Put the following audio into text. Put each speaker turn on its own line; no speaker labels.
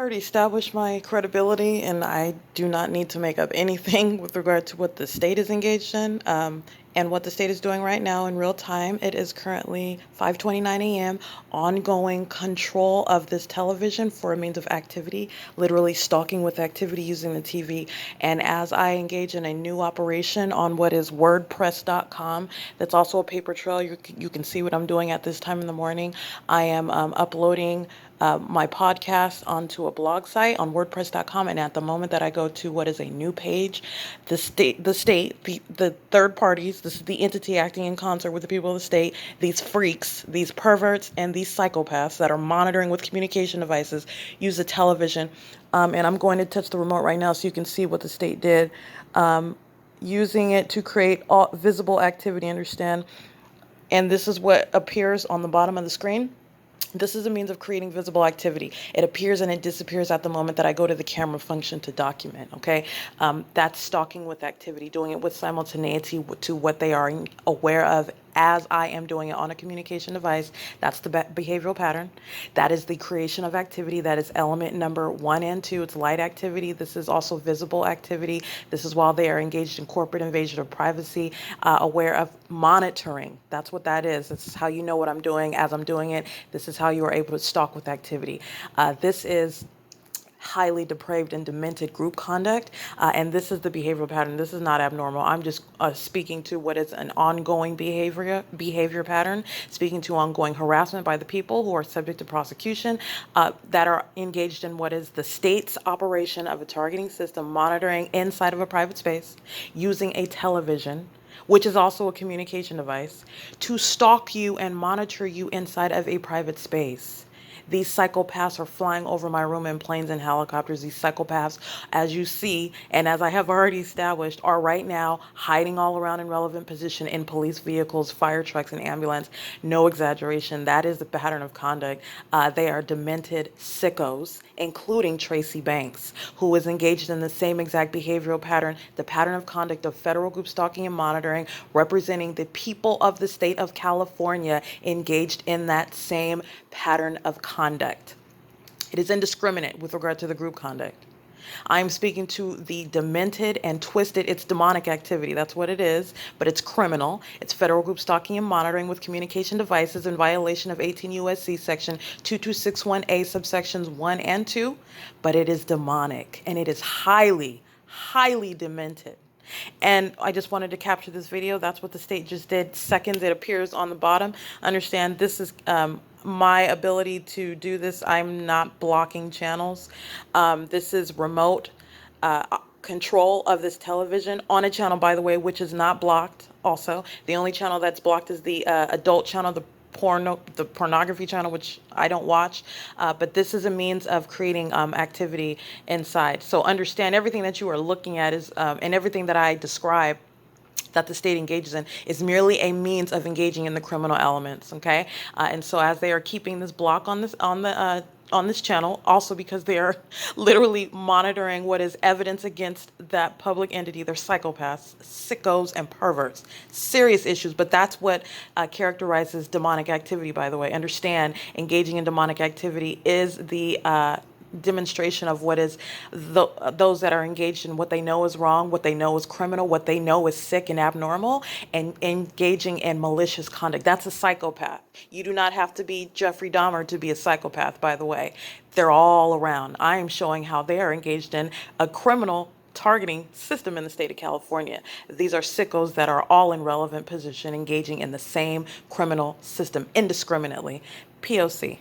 already established my credibility, and I do not need to make up anything with regard to what the state is engaged in, and what the state is doing right now in real time. It is currently 5:29 a.m. Ongoing control of this television for a means of activity, literally stalking with activity using the TV. And as I engage in a new operation on what is WordPress.com, that's also a paper trail. You can see what I'm doing at this time in the morning. I am uploading my podcast onto a blog site on WordPress.com, and at the moment that I go to what is a new page, the third parties, this is the entity acting in concert with the people of the state, these freaks, these perverts, and these psychopaths that are monitoring with communication devices use the television. And I'm going to touch the remote right now so you can see what the state did, using it to create all visible activity, understand? And this is what appears on the bottom of the screen. This is a means of creating visible activity. It appears and it disappears at the moment that I go to the camera function to document, okay? That's stalking with activity, doing it with simultaneity to what they are aware of as I am doing it on a communication device. That's the behavioral pattern. That is the creation of activity. That is element number 1 and 2. It's light activity. This is also visible activity. This is while they are engaged in corporate invasion of privacy, aware of monitoring. That's what that is. This is how you know what I'm doing as I'm doing it. This is how you are able to stalk with activity. This is highly depraved and demented group conduct, and this is the behavioral pattern. This is not abnormal. I'm just speaking to what is an ongoing behavior pattern, speaking to ongoing harassment by the people who are subject to prosecution, that are engaged in what is the state's operation of a targeting system, monitoring inside of a private space, using a television, which is also a communication device, to stalk you and monitor you inside of a private space. These psychopaths are flying over my room in planes and helicopters. These psychopaths, as you see, and as I have already established, are right now hiding all around in relevant position in police vehicles, fire trucks, and ambulance. No exaggeration. That is the pattern of conduct. They are demented sickos, including Tracy Banks, who is engaged in the same exact behavioral pattern, the pattern of conduct of federal group stalking and monitoring, representing the people of the state of California engaged in that same pattern of conduct. It is indiscriminate with regard to the group conduct. I'm speaking to the demented and twisted. It's demonic activity. That's what it is, but it's criminal. It's federal group stalking and monitoring with communication devices in violation of 18 U.S.C. section 2261A subsections 1 and 2, but it is demonic, and it is highly, highly demented. And I just wanted to capture this video. That's what the state just did. Seconds, it appears on the bottom. Understand, this is my ability to do this. I'm not blocking channels. This is remote control of this television on a channel, by the way, which is not blocked also. The only channel that's blocked is the adult channel, the pornography channel, which I don't watch, but this is a means of creating activity inside. So understand, everything that you are looking at is, and everything that I describe that the state engages in is merely a means of engaging in the criminal elements, okay? And so as they are keeping this block on this channel, also because they are literally monitoring what is evidence against that public entity. They're psychopaths, sickos, and perverts. Serious issues, but that's what characterizes demonic activity, by the way. Understand, engaging in demonic activity is the demonstration of what is those that are engaged in what they know is wrong, what they know is criminal, what they know is sick and abnormal, and engaging in malicious conduct. That's a psychopath. You do not have to be Jeffrey Dahmer to be a psychopath, by the way. They're all around. I am showing how they are engaged in a criminal targeting system in the state of California. These are sickos that are all in relevant position, engaging in the same criminal system indiscriminately. P.O.C.